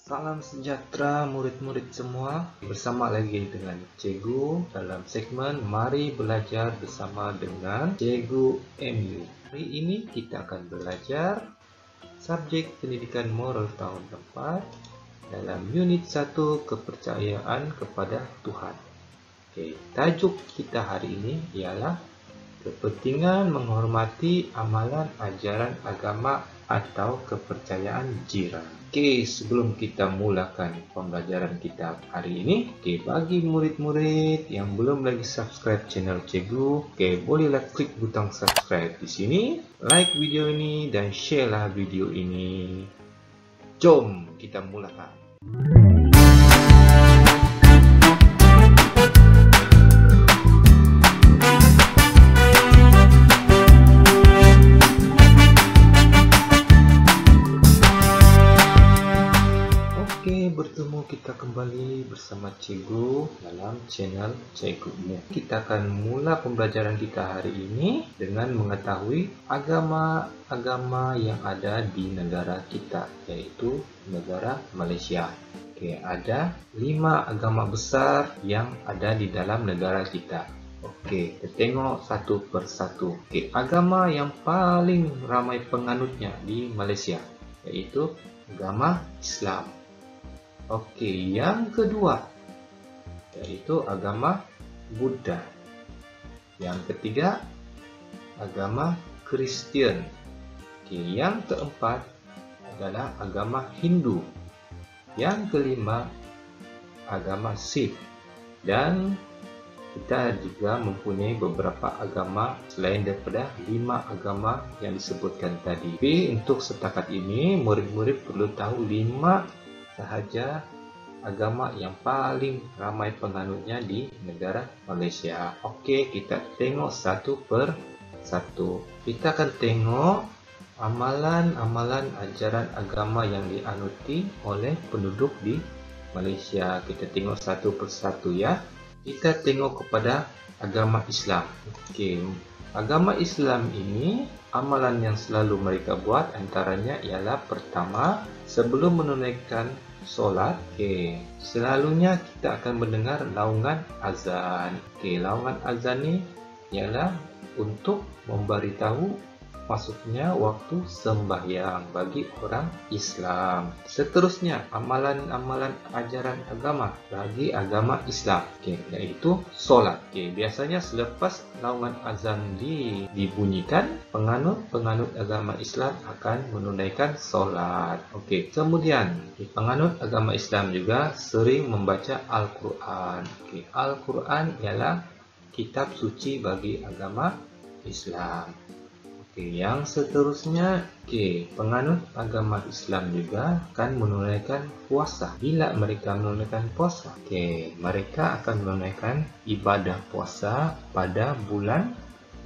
Salam sejahtera murid-murid semua, bersama lagi dengan Cikgu dalam segmen Mari Belajar Bersama dengan Cikgu MU. Hari ini kita akan belajar subjek pendidikan moral tahun 4 dalam unit 1 kepercayaan kepada Tuhan. Tajuk kita hari ini ialah kepentingan menghormati amalan ajaran agama atau kepercayaan jiran. Sebelum kita mulakan pembelajaran kita hari ini, bagi murid-murid yang belum lagi subscribe channel Cikgu, bolehlah klik butang subscribe di sini, like video ini dan share lah video ini. Jom kita mulakan. Bertemu kita kembali bersama Cikgu dalam channel Cikgu. Kita akan mula pembelajaran kita hari ini dengan mengetahui agama-agama yang ada di negara kita, yaitu negara Malaysia. Ada 5 agama besar yang ada di dalam negara kita. Kita tengok satu persatu. Agama yang paling ramai penganutnya di Malaysia, yaitu agama Islam. Yang kedua yaitu agama Buddha. Yang ketiga agama Kristian. Yang keempat adalah agama Hindu. Yang kelima agama Sikh. Dan kita juga mempunyai beberapa agama selain daripada 5 agama yang disebutkan tadi. Untuk setakat ini murid-murid perlu tahu 5 sahaja agama yang paling ramai penganutnya di negara Malaysia. Kita tengok satu per satu. Kita akan tengok amalan-amalan ajaran agama yang dianuti oleh penduduk di Malaysia. Kita tengok satu per satu ya. Kita tengok kepada agama Islam. Agama Islam ini, amalan yang selalu mereka buat antaranya ialah pertama, sebelum menunaikan solat, selalunya kita akan mendengar laungan azan. Laungan azan ini ialah untuk memberitahu masuknya waktu sembahyang bagi orang Islam. Seterusnya, amalan-amalan ajaran agama bagi agama Islam, yaitu solat. Biasanya selepas laungan azan dibunyikan, penganut agama Islam akan menunaikan solat. Kemudian penganut agama Islam juga sering membaca Al-Quran. Al-Quran ialah kitab suci bagi agama Islam. Yang seterusnya, penganut agama Islam juga akan menunaikan puasa. Bila mereka menunaikan puasa, mereka akan menunaikan ibadah puasa pada bulan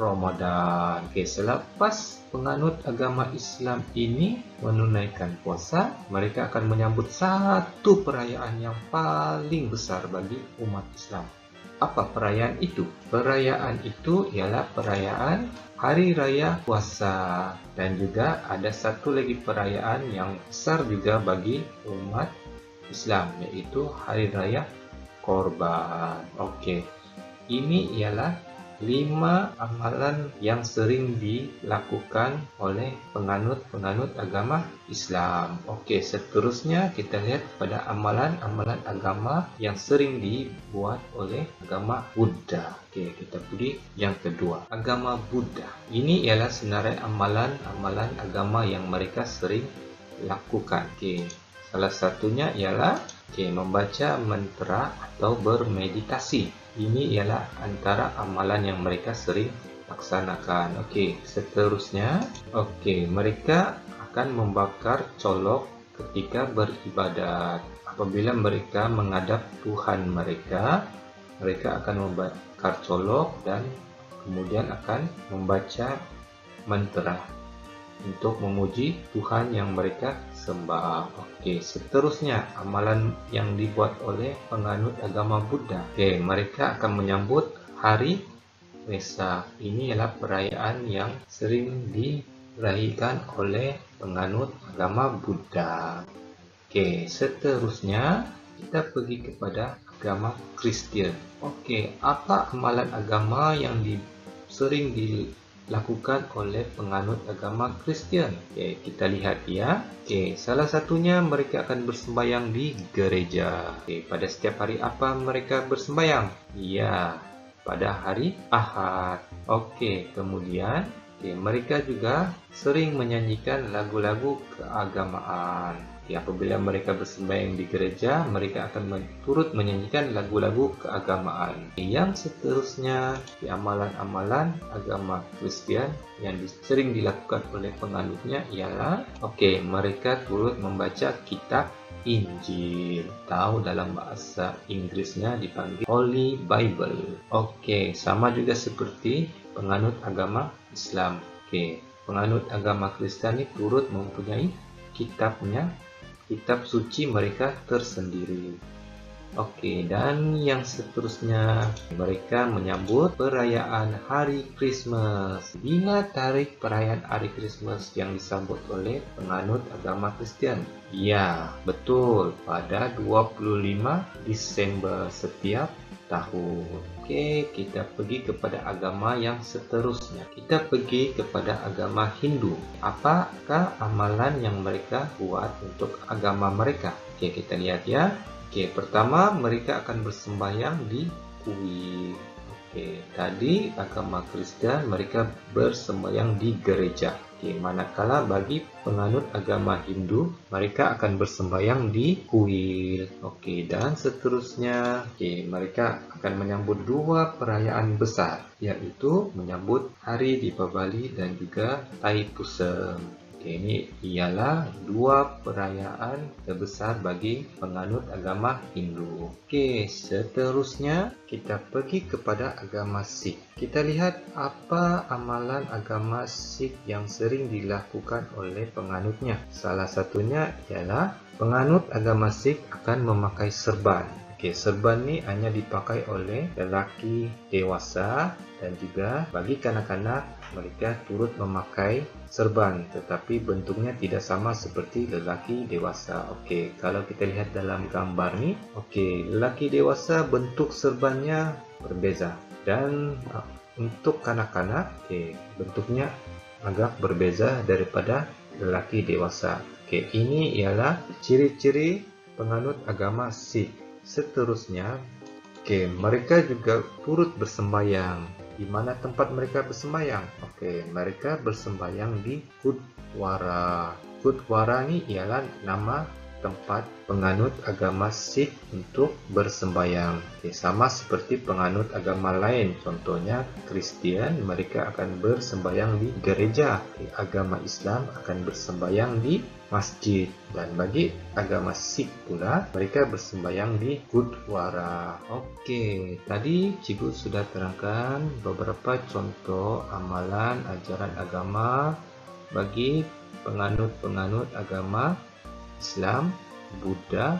Ramadan. Selepas penganut agama Islam ini menunaikan puasa, mereka akan menyambut satu perayaan yang paling besar bagi umat Islam. Apa perayaan itu? Perayaan itu ialah perayaan Hari Raya Puasa. Dan juga ada satu lagi perayaan yang besar juga bagi umat Islam, yaitu Hari Raya Korban. Ini ialah 5 amalan yang sering dilakukan oleh penganut agama Islam. Seterusnya kita lihat pada amalan-amalan agama yang sering dibuat oleh agama Buddha. Kita pilih yang kedua, agama Buddha. Ini ialah senarai amalan-amalan agama yang mereka sering lakukan. Salah satunya ialah membaca mantra atau bermeditasi. Ini ialah antara amalan yang mereka sering laksanakan. Seterusnya, mereka akan membakar colok ketika beribadat. Apabila mereka menghadap Tuhan mereka akan membakar colok dan kemudian akan membaca mantra untuk memuji Tuhan yang mereka sembah. Seterusnya, amalan yang dibuat oleh penganut agama Buddha. Mereka akan menyambut Hari Wesak. Ini adalah perayaan yang sering diraihkan oleh penganut agama Buddha. Oke, seterusnya kita pergi kepada agama Kristen. Oke, apa amalan agama yang sering dilakukan oleh penganut agama Kristen? Oke, kita lihat ya. Oke, salah satunya mereka akan bersembahyang di gereja. Oke, pada setiap hari apa mereka bersembahyang? Ya, pada hari Ahad. Oke, kemudian mereka juga sering menyanyikan lagu-lagu keagamaan. Apabila mereka bersembahyang di gereja, mereka akan turut menyanyikan lagu-lagu keagamaan. Yang seterusnya, amalan-amalan agama Kristen yang sering dilakukan oleh penganutnya ialah, mereka turut membaca kitab Injil, atau dalam bahasa Inggrisnya dipanggil Holy Bible. Sama juga seperti penganut agama Islam. Penganut agama Kristen ini turut mempunyai kitabnya, kitab suci mereka tersendiri. Dan yang seterusnya, mereka menyambut perayaan Hari Krismas. Bila tarikh perayaan Hari Krismas yang disambut oleh penganut agama Kristen? Ya, betul, pada 25 Desember setiap tahun. Kita pergi kepada agama yang seterusnya. Kita pergi kepada agama Hindu. Apakah amalan yang mereka buat untuk agama mereka? Kita lihat ya. Pertama mereka akan bersembahyang di kuil. Tadi agama Kristen mereka bersembahyang di gereja. Manakala bagi penganut agama Hindu, mereka akan bersembahyang di kuil. Dan seterusnya, mereka akan menyambut dua perayaan besar, yaitu menyambut Hari Deepavali dan juga Thaipusam. Ini ialah dua perayaan terbesar bagi penganut agama Hindu. Seterusnya kita pergi kepada agama Sikh. Kita lihat apa amalan agama Sikh yang sering dilakukan oleh penganutnya. Salah satunya ialah penganut agama Sikh akan memakai serban. Serban ini hanya dipakai oleh lelaki dewasa dan juga bagi kanak-kanak mereka turut memakai serban, tetapi bentuknya tidak sama seperti lelaki dewasa. Kalau kita lihat dalam gambar ini, lelaki dewasa bentuk serbannya berbeza dan untuk kanak-kanak bentuknya agak berbeza daripada lelaki dewasa. Ini ialah ciri-ciri penganut agama Sikh. Seterusnya, mereka juga turut bersembahyang. Di mana tempat mereka bersembahyang? Mereka bersembahyang di Gurdwara. Gurdwara ini ialah nama tempat penganut agama Sikh untuk bersembahyang. Sama seperti penganut agama lain, contohnya Kristen, mereka akan bersembahyang di gereja. Agama Islam akan bersembahyang di masjid, dan bagi agama Sikh pula mereka bersembahyang di Gurdwara. Tadi Cikgu sudah terangkan beberapa contoh amalan ajaran agama bagi penganut-penganut agama Islam, Buddha,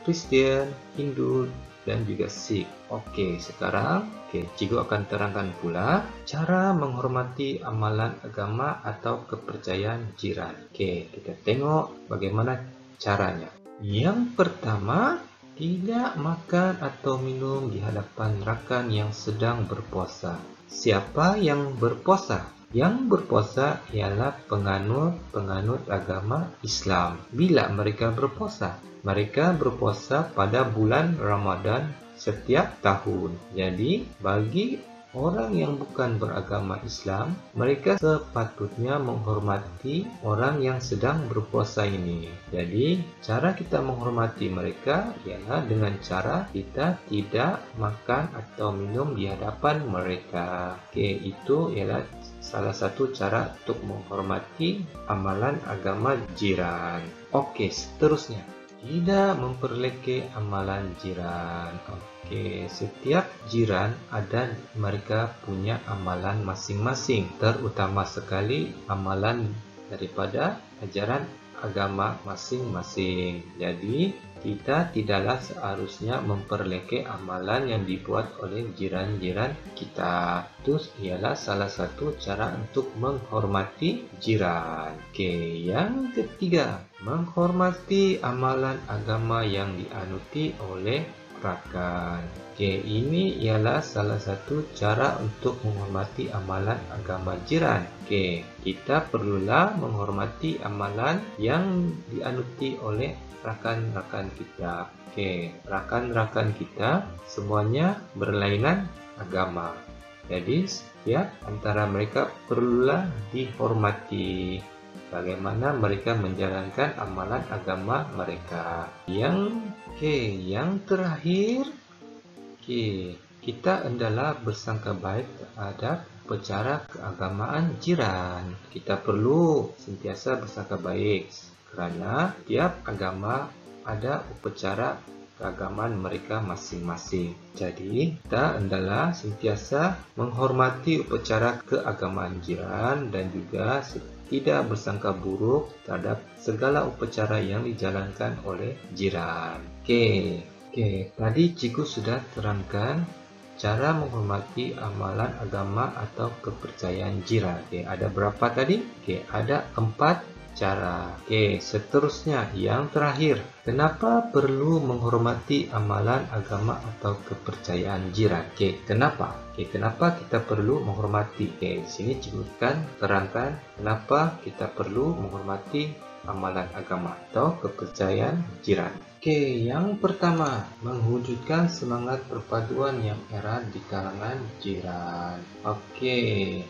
Kristen, Hindu, dan juga Sikh. Sekarang Cikgu akan terangkan pula cara menghormati amalan agama atau kepercayaan jiran. Kita tengok bagaimana caranya. Yang pertama, tidak makan atau minum di hadapan rakan yang sedang berpuasa. Siapa yang berpuasa? Yang berpuasa ialah penganut agama Islam. Bila mereka berpuasa? Mereka berpuasa pada bulan Ramadan setiap tahun. Jadi, bagi orang yang bukan beragama Islam, mereka sepatutnya menghormati orang yang sedang berpuasa ini. Jadi, cara kita menghormati mereka ialah dengan cara kita tidak makan atau minum di hadapan mereka. Itu ialah salah satu cara untuk menghormati amalan agama jiran. Seterusnya, tidak memperleke amalan jiran. Setiap jiran mereka punya amalan masing-masing, terutama sekali amalan daripada ajaran agama masing-masing. Jadi, kita tidaklah seharusnya memperleke amalan yang dibuat oleh jiran-jiran kita. Itu ialah salah satu cara untuk menghormati jiran. Yang ketiga, menghormati amalan agama yang dianuti oleh rakan. Oke, ini ialah salah satu cara untuk menghormati amalan agama jiran. Oke, kita perlulah menghormati amalan yang dianuti oleh rakan-rakan kita. Oke, rakan-rakan kita semuanya berlainan agama. Jadi, setiap antara mereka perlulah dihormati. Bagaimana mereka menjalankan amalan agama mereka. Yang terakhir, kita hendaklah bersangka baik terhadap upacara keagamaan jiran. Kita perlu sentiasa bersangka baik kerana tiap agama ada upacara keagamaan mereka masing-masing. Jadi, kita hendaklah sentiasa menghormati upacara keagamaan jiran dan juga tidak bersangka buruk terhadap segala upacara yang dijalankan oleh jiran. Oke, tadi cikgu sudah terangkan cara menghormati amalan agama atau kepercayaan jiran. Oke, ada berapa tadi? Oke, ada 4 cara. Oke, seterusnya yang terakhir. Kenapa perlu menghormati amalan agama atau kepercayaan jiran? Oke, kenapa? Kenapa kita perlu menghormati? Di sini cikgu akan terangkan kenapa kita perlu menghormati amalan agama atau kepercayaan jiran. Yang pertama, mewujudkan semangat perpaduan yang erat di kalangan jiran.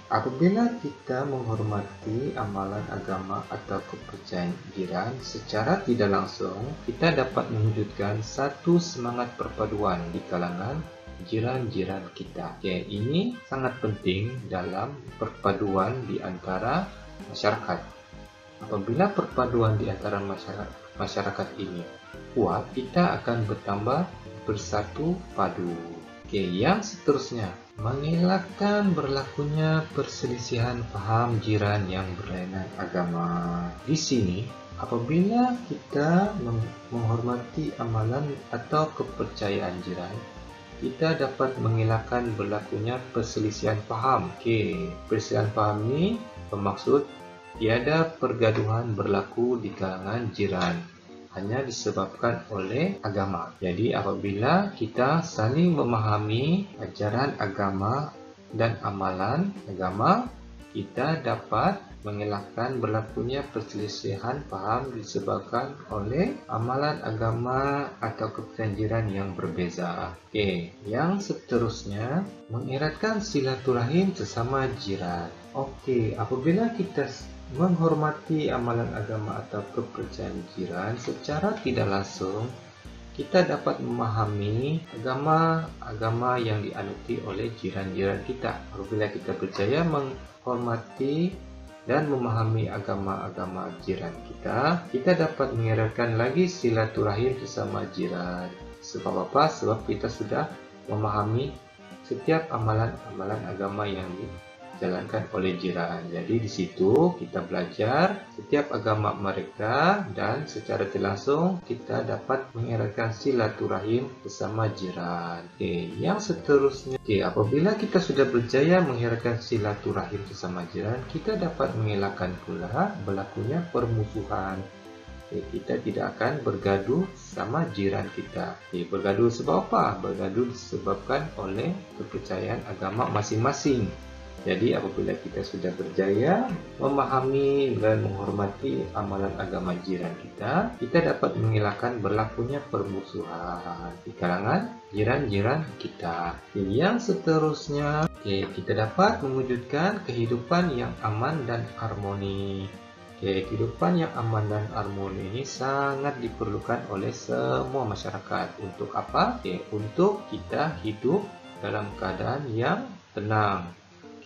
Apabila kita menghormati amalan agama atau kepercayaan jiran secara tidak langsung, kita dapat mewujudkan satu semangat perpaduan di kalangan jiran-jiran kita. Ini sangat penting dalam perpaduan di antara masyarakat. Apabila perpaduan di antara masyarakat ini kuat, kita akan bertambah bersatu padu. Yang seterusnya, mengelakkan berlakunya perselisihan paham jiran yang berlainan agama. Di sini, apabila kita menghormati amalan atau kepercayaan jiran, kita dapat mengelakkan berlakunya perselisihan paham. Perselisihan paham ini bermaksud tiada pergaduhan berlaku di kalangan jiran hanya disebabkan oleh agama. Jadi apabila kita saling memahami ajaran agama dan amalan agama, kita dapat mengelakkan berlakunya perselisihan paham disebabkan oleh amalan agama atau kepercayaan jiran yang berbeza. Yang seterusnya, mengeratkan silaturahim sesama jiran. Apabila kita menghormati amalan agama atau kepercayaan jiran secara tidak langsung, kita dapat memahami agama yang dianuti oleh jiran-jiran kita. Apabila kita percaya menghormati dan memahami agama-agama jiran kita dapat mengeratkan lagi silaturahim sesama jiran. Sebab apa? Sebab kita sudah memahami setiap amalan-amalan agama yang dijalankan oleh jiran. Jadi di situ kita belajar setiap agama mereka dan secara tidak langsung kita dapat mengeratkan silaturahim bersama jiran. Yang seterusnya, apabila kita sudah berjaya mengeratkan silaturahim bersama jiran, kita dapat mengelakkan pula berlakunya permusuhan. Kita tidak akan bergaduh sama jiran kita. Bergaduh sebab apa? Bergaduh disebabkan oleh kepercayaan agama masing-masing. Jadi apabila kita sudah berjaya memahami dan menghormati amalan agama jiran kita dapat mengelakkan berlakunya permusuhan di kalangan jiran-jiran kita. Yang seterusnya, kita dapat mewujudkan kehidupan yang aman dan harmoni. Kehidupan yang aman dan harmoni ini sangat diperlukan oleh semua masyarakat. Untuk apa? Untuk kita hidup dalam keadaan yang tenang,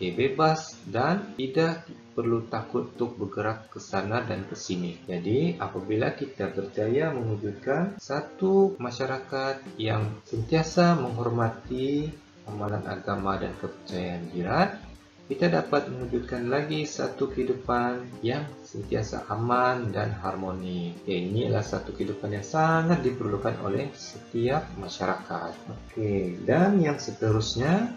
bebas dan tidak perlu takut untuk bergerak ke sana dan ke sini. Jadi apabila kita berjaya mewujudkan satu masyarakat yang sentiasa menghormati amalan agama dan kepercayaan jiran, kita dapat mewujudkan lagi satu kehidupan yang sentiasa aman dan harmoni. Ini adalah satu kehidupan yang sangat diperlukan oleh setiap masyarakat. Dan yang seterusnya,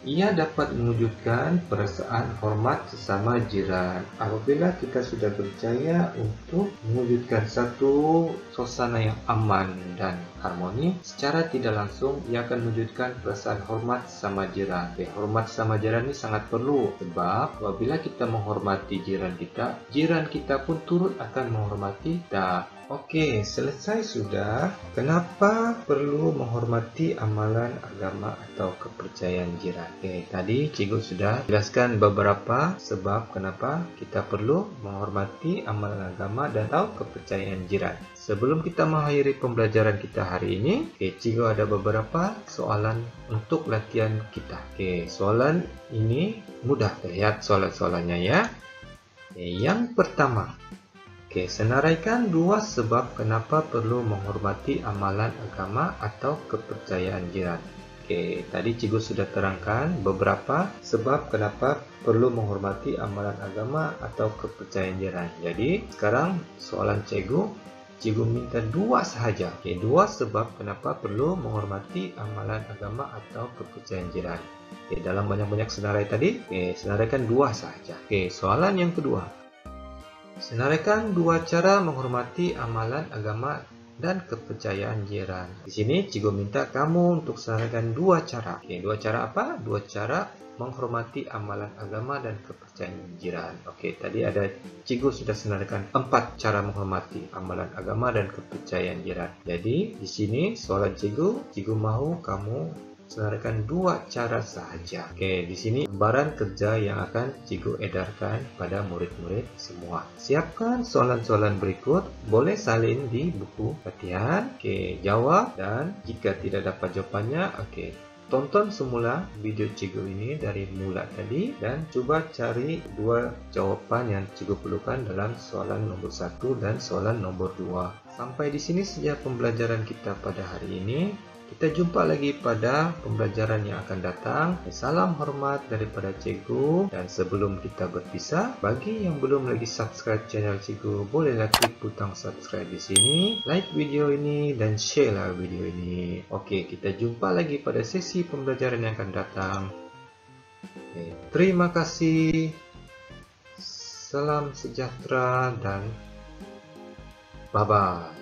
Ia dapat mewujudkan perasaan hormat sesama jiran. Apabila kita sudah berjaya untuk mewujudkan satu suasana yang aman dan harmoni, secara tidak langsung ia akan mewujudkan perasaan hormat sesama jiran. Hormat sesama jiran ini sangat perlu, sebab apabila kita menghormati jiran kita pun turut akan menghormati kita. Oke, selesai sudah. Kenapa perlu menghormati amalan agama atau kepercayaan jiran? Oke, tadi cikgu sudah jelaskan beberapa sebab kenapa kita perlu menghormati amalan agama dan atau kepercayaan jiran. Sebelum kita mengakhiri pembelajaran kita hari ini, cikgu ada beberapa soalan untuk latihan kita. Oke, soalan ini mudah. Lihat soalan-soalannya ya. Yang pertama, senaraikan dua sebab kenapa perlu menghormati amalan agama atau kepercayaan jiran. Tadi cikgu sudah terangkan beberapa sebab kenapa perlu menghormati amalan agama atau kepercayaan jiran. Jadi, sekarang soalan cikgu minta dua sahaja. Dua sebab kenapa perlu menghormati amalan agama atau kepercayaan jiran. Dalam banyak-banyak senarai tadi, senaraikan dua sahaja. Soalan yang kedua. Senaraikan dua cara menghormati amalan agama dan kepercayaan jiran. Di sini cikgu minta kamu untuk senaraikan dua cara. Dua cara apa? Dua cara menghormati amalan agama dan kepercayaan jiran. Tadi ada cikgu sudah senaraikan 4 cara menghormati amalan agama dan kepercayaan jiran. Jadi di sini soalan cikgu mau kamu senaraikan dua cara sahaja. Di sini gambaran kerja yang akan cikgu edarkan pada murid-murid semua. Siapkan soalan-soalan berikut, boleh salin di buku latihan. Jawab, dan jika tidak dapat jawabannya, tonton semula video cikgu ini dari mula tadi dan coba cari dua jawaban yang cikgu perlukan dalam soalan nomor 1 dan soalan nomor 2. Sampai di sini saja pembelajaran kita pada hari ini. Kita jumpa lagi pada pembelajaran yang akan datang. Salam hormat daripada cikgu. Dan sebelum kita berpisah, bagi yang belum lagi subscribe channel cikgu, bolehlah klik butang subscribe di sini, like video ini, dan share lah video ini. Kita jumpa lagi pada sesi pembelajaran yang akan datang. Terima kasih. Salam sejahtera dan bye-bye.